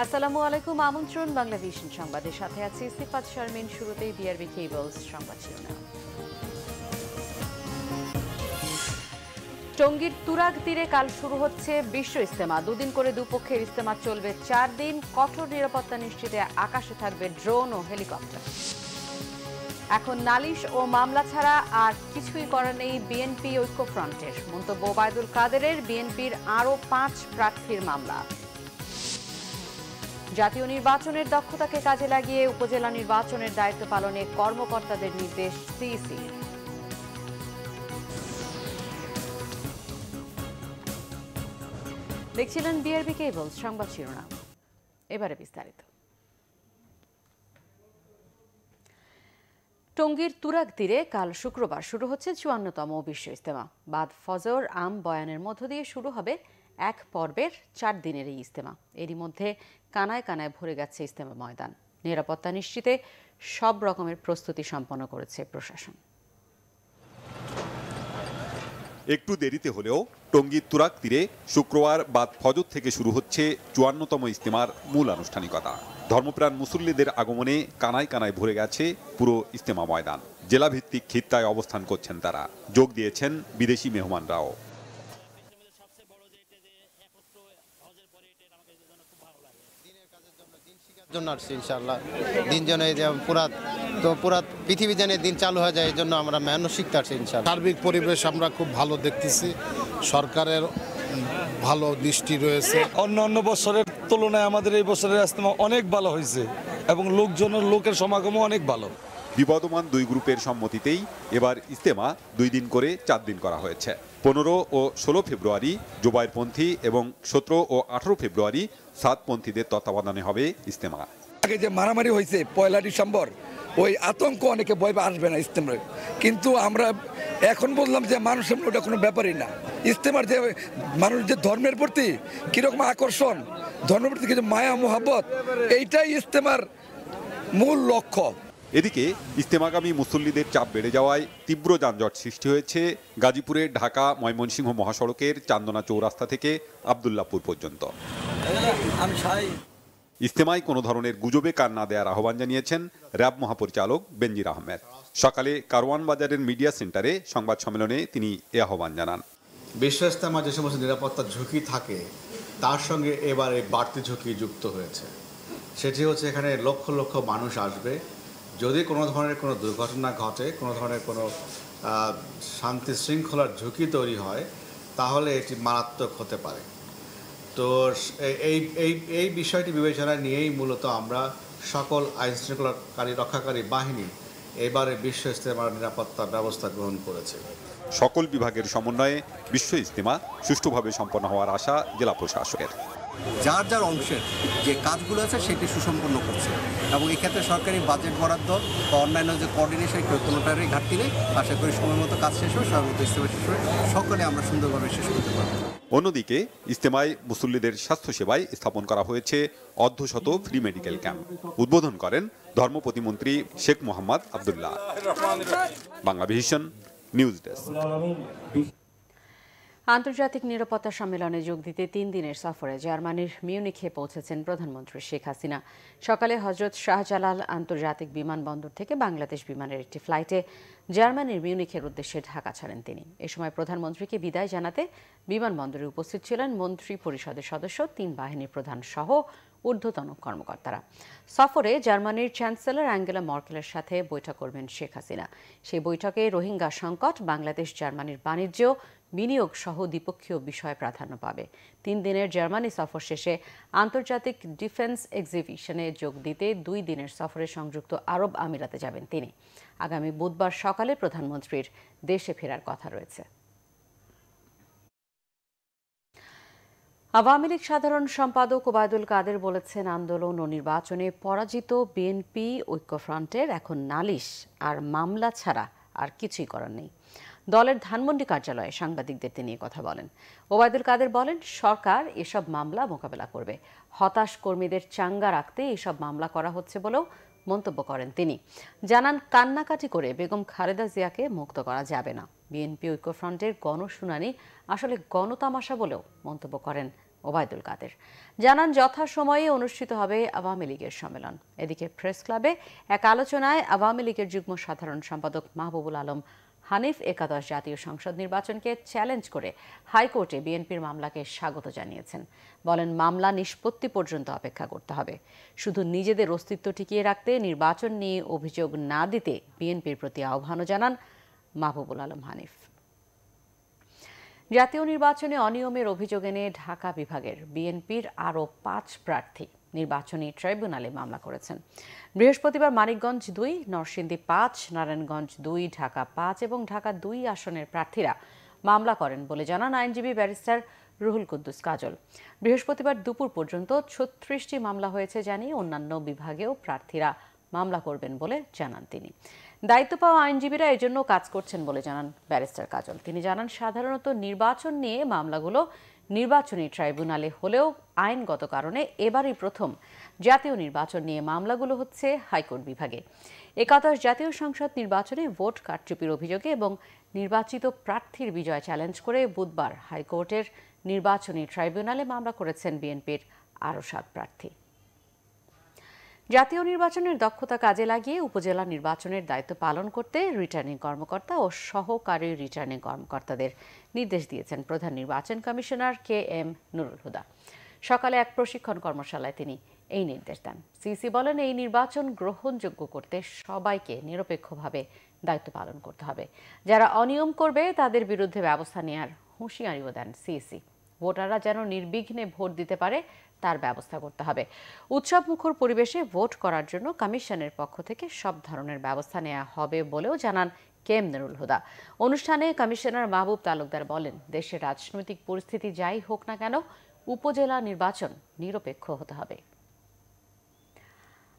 আসসালামু আলাইকুম, আমন্ত্রণ বাংলা ভিশন সংবাদের সাথে আছি সিফাত শারমিন। শুরুতেই বিআরবি কেবলস সংবাদ শিরোনাম। টঙ্গীর তুরাগ তীরে কাল শুরু হচ্ছে বিশ্ব ইজতেমা। দুদিন করে দুপক্ষের ইজতেমা চলবে 4 দিন। কঠোর নিরাপত্তা নিশ্চিতে আকাশে থাকবে ড্রোন ও হেলিকপ্টার। এখন নালিশ ও মামলা ছাড়া আর কিছুই করার নেই বিএনপি ঐক্যফ্রন্টের। মন্তব্য ওবায়দুল কাদেরের। বিএনপির আরও 5 প্রার্থীর মামলা। জাতীয় নির্বাচনের দক্ষতাকে কাজে লাগিয়ে উপজেলা নির্বাচনের দায়িত্ব পালনে কর্মকর্তাদের নির্দেশ সিইসি। দেখছিলেন বিআরবি কেবলস সংবাদ শিরোনাম, এবারে বিস্তারিত। টঙ্গীর তুরাগ তীরে কাল শুক্রবার শুরু হচ্ছে 54তম বিশ্ব ইজতেমা। বাদ ফজর আম বয়ানের মধ্য দিয়ে শুরু হবে এক পর্বের 4 দিনের এই ইজতেমা। এরই মধ্যে কানায় কানায় ভরে গেছে ইজতেমা ময়দান। নিরাপত্তা নিশ্চিতে সব রকমের প্রস্তুতি সম্পন্ন করেছে প্রশাসন। একটু দেরিতে হলেও টঙ্গীর তুরাগ তীরে শুক্রবার বাদ ফজর থেকে শুরু হচ্ছে 54তম ইজতেমার মূল আনুষ্ঠানিকতা। ধর্মপ্রাণ মুসল্লিদের আগমনে কানায় কানায় ভরে গেছে পুরো ইজতেমা ময়দান। জেলাভিত্তিক খিত্তায় অবস্থান করছেন তারা। যোগ দিয়েছেন বিদেশি মেহমানরাও। জন্য আসছি ইনশাআল্লাহ। দিন যেন পুরা পৃথিবী যেন দিন চালু হয়ে যায়, এই জন্য আমরা মেহনত শিখতে আসছি ইনশাআল্লাহ। সার্বিক পরিবেশ আমরা খুব ভালো দেখতেছি, সরকারের ভালো দৃষ্টি রয়েছে। অন্য বছরের তুলনায় আমাদের এই বছরের ইজতেমা অনেক ভালো হয়েছে এবং লোকের সমাগমও অনেক ভালো। বিবদমান 2 গ্রুপের সম্মতিতেই এবার ইজতেমা 2 দিন করে 4 দিন করা হয়েছে। 15 ও 16 ফেব্রুয়ারি জোবাইরপন্থী এবং 17 ও 18 ফেব্রুয়ারি সাদপন্থীদের তত্ত্বাবধানে হবে ইজতেমা। আগে যে মারামারি হয়েছে 1 ডিসেম্বর, ওই আতঙ্ক অনেকে ভয় আসবে না ইজতেমায়, কিন্তু আমরা এখন বললাম যে মানুষের ওটা কোনো ব্যাপারই না। ইজতেমার যে মানুষ যে ধর্মের প্রতি কিরকম আকর্ষণ, ধর্মের প্রতি কিছু মায়া মোহাব্বত, এইটাই ইজতেমার মূল লক্ষ্য। এদিকে ইজতেমাগামী মুসল্লিদের চাপ বেড়ে যাওয়ায় তীব্র যানজট সৃষ্টি হয়েছে গাজীপুরের ঢাকা ময়মনসিংহ মহাসড়কের চান্দনা চৌরাস্তা থেকে আব্দুল্লাহপুর পর্যন্ত। ইজতেমায় কোনো ধরনের গুজবে কান না দেওয়ার আহ্বান জানিয়েছেন র্যাব মহাপরিচালক বেনজির আহমেদ। সকালে কারওয়ান বাজারের মিডিয়া সেন্টারে সংবাদ সম্মেলনে তিনি এ আহ্বান জানান। বিশ্ব ইজতেমা যে সমস্ত নিরাপত্তার ঝুঁকি থাকে তার সঙ্গে এবারে বাড়তি ঝুঁকি যুক্ত হয়েছে। সেটি হচ্ছে এখানে লক্ষ লক্ষ মানুষ আসবে। যদি কোনো ধরনের কোনো দুর্ঘটনা ঘটে, কোনো ধরনের কোনো শান্তি শৃঙ্খলার ঝুঁকি তৈরি হয়, তাহলে এটি মারাত্মক হতে পারে। তো এই বিষয়টি বিবেচনায় নিয়েই মূলত আমরা সকল আইন শৃঙ্খলাকারী রক্ষাকারী বাহিনী এবারে বিশ্ব ইজতেমার নিরাপত্তা ব্যবস্থা গ্রহণ করেছে। সকল বিভাগের সমন্বয়ে বিশ্ব ইজতেমা সুষ্ঠুভাবে সম্পন্ন হওয়ার আশা জেলা প্রশাসকের। যার যার অংশের যে কাজগুলো আছে সেটি সুসম্পন্ন করছে এবং এক্ষেত্রে সরকারি বাজেট বরাদ্দ বা অন্যান্য যে কোঅর্ডিনেশন কোনোটারই ঘাটতি নেই। আশা করি সময় মতো কাজ শেষ হবে, সময় মতো ইজতেমা শেষ হবে, সকলে আমরা সুন্দরভাবে শেষ করতে পারব। অন্যদিকে ইজতেমায় মুসল্লিদের স্বাস্থ্য সেবায় স্থাপন করা হয়েছে অর্ধশত ফ্রি মেডিকেল ক্যাম্প। উদ্বোধন করেন ধর্ম প্রতিমন্ত্রী Sheikh Mohammad Abdullah. Bangla vision news desk. আন্তর্জাতিক নিরাপত্তা সম্মেলনে যোগ দিতে 3 দিনের সফরে জার্মানির মিউনিখে পৌঁছেছেন প্রধানমন্ত্রী শেখ হাসিনা। সকালে হজরত শাহজালাল আন্তর্জাতিক বিমানবন্দর থেকে বাংলাদেশ বিমানের একটি ফ্লাইটে জার্মানির মিউনিখের উদ্দেশ্যে ঢাকা ছাড়েন তিনি। এ সময় প্রধানমন্ত্রীকে বিদায় জানাতে বিমানবন্দরে উপস্থিত ছিলেন মন্ত্রী পরিষদের সদস্য, 3 বাহিনীর প্রধান সহ ঊর্ধ্বতন কর্মকর্তারা। সফরে জার্মানির চ্যান্সেলর অ্যাঙ্গেলা মার্কেলের সাথে বৈঠক করবেন শেখ হাসিনা। সেই বৈঠকে রোহিঙ্গা সংকট, বাংলাদেশ জার্মানির বাণিজ্য, বিনিয়োগ সহ দ্বিপক্ষীয় বিষয়ে প্রাধান্য পাবে। 3 দিনের জার্মানি সফর শেষে আন্তর্জাতিক ডিফেন্স এক্সিবিশনে যোগ দিতে 2 দিনের সফরে সংযুক্ত আরব আমিরাতে যাবেন তিনি। আগামী বুধবার সকালে প্রধানমন্ত্রীর দেশে ফেরার কথা রয়েছে। আওয়ামী লীগ সাধারণ সম্পাদক ওবায়দুল কাদের বলেছেন, আন্দোলন ও নির্বাচনে পরাজিত বিএনপি ঐক্যফ্রন্টের এখন নালিশ আর মামলা ছাড়া আর কিছুই করার নেই। দলের ধানমন্ডি কার্যালয়ে সাংবাদিকদের তিনি কথা বলেন। ওবায়দুল কাদের বলেন, সরকার এসব মামলা মোকাবেলা করবে। হতাশ কর্মীদের চাঙ্গা রাখতে এসব মামলা করা হচ্ছে বলেও মন্তব্য করেন তিনি। জানান, কান্নাকাটি করে বেগম খালেদা জিয়াকে মুক্ত করা যাবে না। বিএনপি ঐক্যফ্রন্টের গণশুনানি আসলে গণতামাশা বলেও মন্তব্য করেন ওবায়দুল কাদের। জানান যথাসময়ে অনুষ্ঠিত হবে আওয়ামী লীগের সম্মেলন। এদিকে প্রেস ক্লাবে এক আলোচনায় আওয়ামী লীগের যুগ্ম সাধারণ সম্পাদক মাহবুবুল আলম হানিফ একাদশ জাতীয় সংসদ নির্বাচনকে চ্যালেঞ্জ করে হাইকোর্টে বিএনপির মামলাকে স্বাগত জানিয়েছেন। বলেন, মামলা নিষ্পত্তি পর্যন্ত অপেক্ষা করতে হবে। শুধু নিজেদের অস্তিত্ব টিকিয়ে রাখতে নির্বাচন নিয়ে অভিযোগ না দিতে বিএনপির প্রতি আহ্বানও জানান মাহবুবুল আলম হানিফ। জাতীয় নির্বাচনে অনিয়মের অভিযোগ এনে ঢাকা বিভাগের বিএনপির আরও 5 প্রার্থী নির্বাচনী ট্রাইব্যুনালে মামলা করেছেন। বৃহস্পতিবার মানিকগঞ্জ 2, নরসিংদী 5, নারায়ণগঞ্জ 2, ঢাকা 5 এবং ঢাকা 2 আসনের প্রার্থীরা মামলা করেন বলে জানান আইনজীবী ব্যারিস্টার রুহুল কুদ্দুস কাজল। বৃহস্পতিবার দুপুর পর্যন্ত 36টি মামলা হয়েছে জানিয়ে অন্যান্য বিভাগেও প্রার্থীরা মামলা করবেন বলে জানান তিনি। দায়িত্ব পাওয়া আইনজীবীরা এজন্য কাজ করছেন বলে জানান ব্যারিস্টার কাজল। তিনি জানান, সাধারণত নির্বাচন নিয়ে মামলাগুলো নির্বাচনী ট্রাইব্যুনালে হলেও আইনগত কারণে এবারই প্রথম জাতীয় নির্বাচন নিয়ে মামলাগুলো হচ্ছে হাইকোর্ট বিভাগে। একাদশ জাতীয় সংসদ নির্বাচনে ভোট কারচুপির অভিযোগে এবং নির্বাচিত প্রার্থীর বিজয় চ্যালেঞ্জ করে বুধবার হাইকোর্টের নির্বাচনী ট্রাইব্যুনালে মামলা করেছেন বিএনপির আরও 7 প্রার্থী। জাতীয় নির্বাচনের দক্ষতা কাজে লাগিয়ে উপজেলা নির্বাচনের দায়িত্ব পালন করতে রিটার্নিং কর্মকর্তা ও সহকারী রিটার্নিং কর্মকর্তাদের নির্দেশ দিয়েছেন প্রধান নির্বাচন কমিশনার KM নুরুল হুদা। সকালে এক প্রশিক্ষণ কর্মশালায় তিনি এই নির্দেশ দেন। সিসি বলেন, এই নির্বাচন গ্রহণযোগ্য করতে সবাইকে নিরপেক্ষভাবে দায়িত্ব পালন করতে হবে। যারা অনিয়ম করবে তাদের বিরুদ্ধে ব্যবস্থা নেওয়ার হুঁশিয়ারিও দেন সিসি। ভোটাররা যেন নির্বিঘ্নে ভোট দিতে পারে তার ব্যবস্থা করতে হবে। উৎসবমুখর পরিবেশে ভোট করার জন্য কমিশনের পক্ষ থেকে সব ধরনের ব্যবস্থা নেওয়া হবে বলেও জানান KM নুরুল হুদা। অনুষ্ঠানে কমিশনার মাহবুব তালুকদার বলেন, দেশের রাজনৈতিক পরিস্থিতি যাই হোক না কেন উপজেলা নির্বাচন নিরপেক্ষ হতে হবে।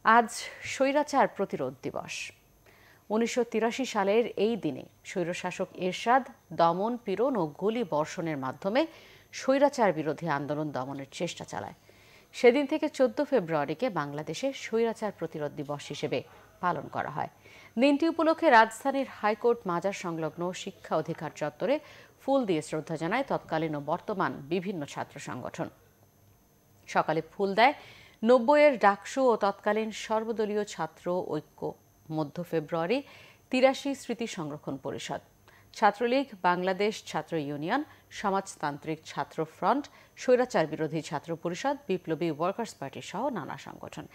আজ স্বৈরাচার প্রতিরোধ দিবস। 1983 সালের এই দিনে স্বৈরশাসক এরশাদ দমন, পীড়ন ও গুলি বর্ষণের মাধ্যমে স্বৈরাচার বিরোধী আন্দোলন দমনের চেষ্টা চালায়। সেদিন থেকে 14 ফেব্রুয়ারিকে বাংলাদেশে স্বৈরাচার প্রতিরোধ দিবস হিসেবে পালন করা হয়। দিনটি উপলক্ষে রাজধানীর হাইকোর্ট মাজার সংলগ্ন শিক্ষা অধিকার চত্বরে ফুল দিয়ে শ্রদ্ধা জানায় তৎকালীন ও বর্তমান বিভিন্ন ছাত্র সংগঠন। সকালে ফুল দেয় 90-এর ডাকসু ও তৎকালীন সর্বদলীয় ছাত্র ঐক্য, মধ্য ফেব্রুয়ারি 83 স্মৃতি সংরক্ষণ পরিষদ, ছাত্রলীগ, বাংলাদেশ ছাত্র ইউনিয়ন, সমাজতান্ত্রিক ছাত্র ফ্রন্ট, স্বৈরাচার বিরোধী ছাত্র পরিষদ, বিপ্লবী ওয়ার্কার্স পার্টি সহ নানা সংগঠন।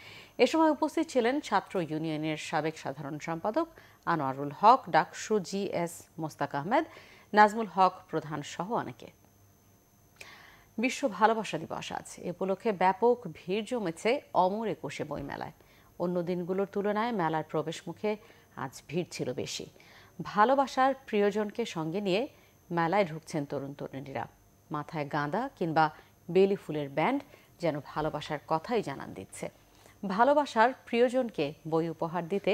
এ সময় উপস্থিত ছিলেন ছাত্র ইউনিয়নের সাবেক সাধারণ সম্পাদক আনোয়ারুল হক, ডাকসু GS মোস্তাক আহমেদ, নাজমুল হক প্রধান সহ অনেকে। বিশ্ব ভালোবাসা দিবস আজ। এ উপলক্ষে ব্যাপক ভিড় জমেছে অমর একুশে বইমেলায়। অন্য দিনগুলোর তুলনায় মেলার প্রবেশ মুখে আজ ভিড় ছিল বেশি। ভালোবাসার প্রিয়জনকে সঙ্গে নিয়ে মেলায় ঢুকছেন তরুণ তরুণীরা। মাথায় গাঁদা কিংবা বেলি ফুলের ব্যান্ড যেন ভালোবাসার কথাই জানান দিচ্ছে। ভালোবাসার প্রিয়জনকে বই উপহার দিতে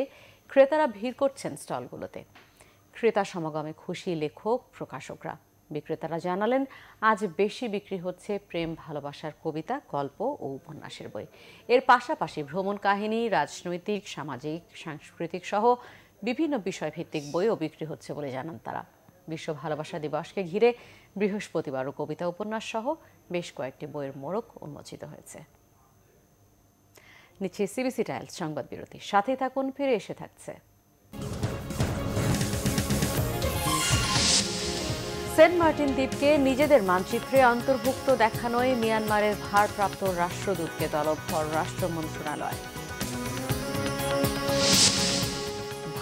ক্রেতারা ভিড় করছেন স্টলগুলোতে। ক্রেতা সমাগমে খুশি লেখক, প্রকাশকরা। বিক্রেতারা জানালেন, আজ বেশি বিক্রি হচ্ছে প্রেম ভালোবাসার কবিতা, গল্প ও উপন্যাসের বই। এর পাশাপাশি ভ্রমণ কাহিনী, রাজনৈতিক, সামাজিক, সাংস্কৃতিক সহ বিভিন্ন বিষয়ভিত্তিক বইও বিক্রি হচ্ছে বলে জানান তারা। বিশ্ব ভালোবাসা দিবসকে ঘিরে বৃহস্পতিবারও কবিতা, উপন্যাস সহ বেশ কয়েকটি বইয়ের মোড়ক উন্মোচিত হয়েছে। নিচ্ছে CBC টাইলস সংবাদ বিরতি। সাথে থাকুন, ফিরে এসে থাকছে। সেন্ট মার্টিন দ্বীপকে নিজেদের মানচিত্রে অন্তর্ভুক্ত দেখানোয় মিয়ানমারের ভারপ্রাপ্ত রাষ্ট্রদূতকে তলব পররাষ্ট্র মন্ত্রণালয়।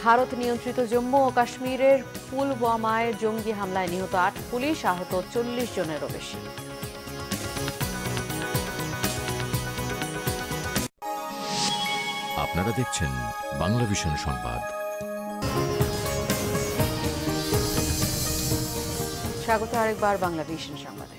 ভারত নিয়ন্ত্রিত জম্মু ও কাশ্মীরের পুলওয়ামায় জঙ্গি হামলায় নিহত 8 পুলিশ, আহত 40 জনেরও বেশি। আপনারা দেখছেন বাংলা ভিশন সংবাদ। স্বাগত আরেকবার বাংলা ভিশন সংবাদে।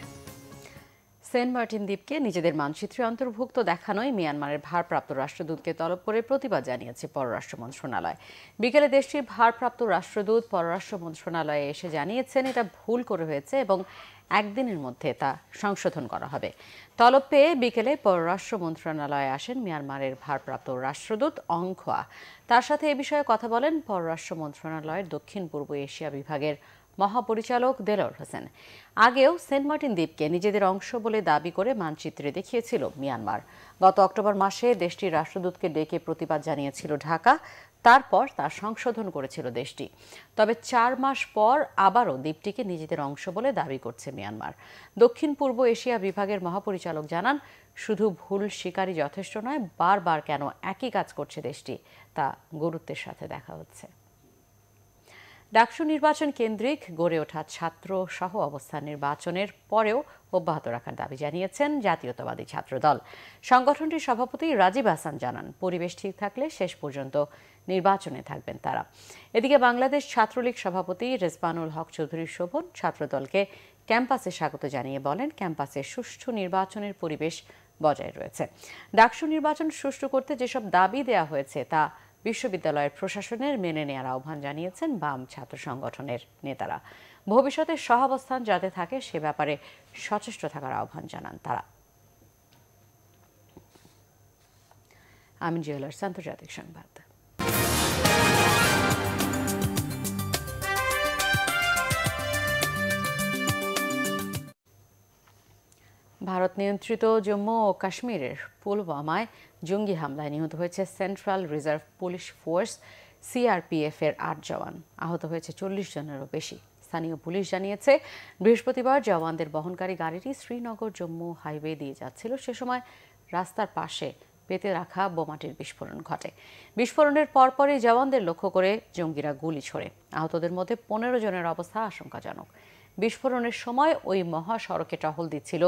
সেন্ট মার্টিন দ্বীপকে নিজেদের মানচিত্রে অন্তর্ভুক্ত দেখানোয় মিয়ানমারের ভারপ্রাপ্ত রাষ্ট্রদূতকে তলব করে প্রতিবাদ জানিয়েছে পররাষ্ট্র মন্ত্রণালয়। বিকেলে দেশটির ভারপ্রাপ্ত রাষ্ট্রদূত পররাষ্ট্র মন্ত্রণালয়ে এসে জানিয়েছেন এটা ভুল করে হয়েছে এবং একদিনের মধ্যে তা সংশোধন করা হবে। তলব পেয়ে বিকেলে পররাষ্ট্র মন্ত্রণালয়ে আসেন মিয়ানমারের ভারপ্রাপ্ত রাষ্ট্রদূত অং খোয়া। তার সাথে এ বিষয়ে কথা বলেন পররাষ্ট্র মন্ত্রণালয়ের দক্ষিণ পূর্ব এশিয়া বিভাগের মহাপরিচালক দেলোয়ার হোসেন। আগেও সেন্ট মার্টিন দ্বীপকে নিজেদের অংশ বলে দাবি করে মানচিত্রে দেখিয়েছিল মিয়ানমার। গত অক্টোবর মাসে দেশটির রাষ্ট্রদূতকে ডেকে প্রতিবাদ জানিয়েছিল ঢাকা, তারপর তা সংশোধন করেছিল দেশটি। তবে 4 মাস পর আবারও দ্বীপটিকে নিজেদের অংশ বলে দাবি করছে মিয়ানমার। দক্ষিণ পূর্ব এশিয়া বিভাগের মহাপরিচালক জানান, শুধু ভুল স্বীকারই যথেষ্ট নয়, বারবার কেন একই কাজ করছে দেশটি তা গুরুত্বের সাথে দেখা হচ্ছে। ডাকসু নির্বাচন কেন্দ্রিক গড়ে ওঠা ছাত্র সহ অবস্থান নির্বাচনের পরেও অব্যাহত রাখার দাবি জানিয়েছেন জাতীয়তাবাদী ছাত্রদল। সংগঠনটির সভাপতি রাজীব হাসান জানান, পরিবেশ ঠিক থাকলে শেষ পর্যন্ত নির্বাচনে থাকবেন তারা। এদিকে বাংলাদেশ ছাত্রলীগ সভাপতি রেজবানুল হক চৌধুরী শোভন ছাত্রদলকে ক্যাম্পাসে স্বাগত জানিয়ে বলেন, ক্যাম্পাসে সুষ্ঠু নির্বাচনের পরিবেশ বজায় রয়েছে। ডাকসু নির্বাচন সুষ্ঠু করতে যেসব দাবি দেওয়া হয়েছে তা বিশ্ববিদ্যালয়ের প্রশাসনের মেনে নেওয়ার আহ্বান জানিয়েছেন বাম ছাত্র সংগঠনের নেতারা। ভবিষ্যতে সহাবস্থান যাতে থাকে সে ব্যাপারে সচেষ্ট থাকার আহ্বান জানান তারা। আমিন জুয়েলার্স আন্তর্জাতিক সংবাদ। ভারত নিয়ন্ত্রিত জম্মু ও কাশ্মীরের পুলওয়ামায় জঙ্গি হামলায় নিহত হয়েছে central reserve police force CRPF এর 8 জওয়ান। আহত হয়েছে 40 জনেরও বেশি। স্থানীয় পুলিশ জানিয়েছে, বৃহস্পতিবার জওয়ানদের বহনকারী গাড়িটি শ্রীনগর জম্মু হাইওয়ে দিয়ে যাচ্ছিল। সে সময় রাস্তার পাশে পেতে রাখা বোমাটির বিস্ফোরণ ঘটে। বিস্ফোরণের পরপরই জওয়ানদের লক্ষ্য করে জঙ্গিরা গুলি ছোড়ে। আহতদের মধ্যে 15 জনের অবস্থা আশঙ্কাজনক। বিস্ফোরণের সময় ওই মহাসড়কে টহল দিচ্ছিল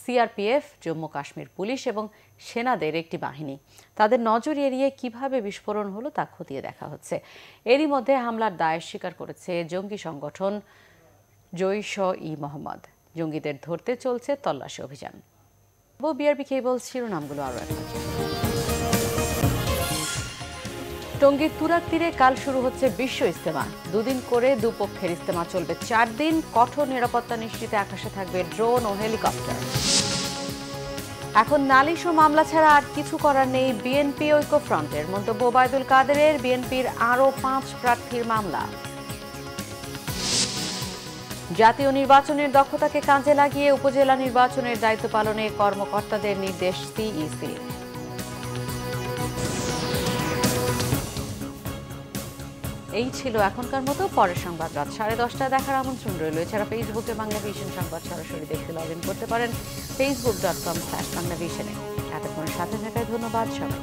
সিআরপিএফ, জম্মু কাশ্মীর পুলিশ এবং সেনাদের একটি বাহিনী। তাদের নজর এড়িয়ে কিভাবে বিস্ফোরণ হলো তা খতিয়ে দেখা হচ্ছে। এরই মধ্যে হামলার দায় স্বীকার করেছে জঙ্গি সংগঠন জৈশ-ই-মোহাম্মদ। জঙ্গিদের ধরতে চলছে তল্লাশি অভিযান। বিআরবি কেবল শিরোনামগুলো আরও একবার। টঙ্গীর তুরাগ তীরে কাল শুরু হচ্ছে বিশ্ব ইজতেমা। 2 দিন করে দুপক্ষের ইজতেমা চলবে 4 দিন। কঠোর নিরাপত্তা নিশ্চিতে আকাশে থাকবে ড্রোন ও হেলিকপ্টার। এখন নালিশ ও মামলা ছাড়া আর কিছু করার নেই বিএনপি ঐক্যফ্রন্টের। মন্তব্য ওবায়দুল কাদেরের। বিএনপির আরও 5 প্রার্থীর মামলা। জাতীয় নির্বাচনের দক্ষতাকে কাজে লাগিয়ে উপজেলা নির্বাচনের দায়িত্ব পালনে কর্মকর্তাদের নির্দেশ সিইসি। এই ছিল এখনকার মতো। পরের সংবাদ রাত 10:30টায় দেখার আমন্ত্রণ রইল। এছাড়া ফেসবুকে বাংলাভিশন সংবাদ সরাসরি দেখতে লগ ইন করতে পারেন facebook.com/বাংলাভিশনে। এতক্ষণ সাথে থাকায় ধন্যবাদ সবাই।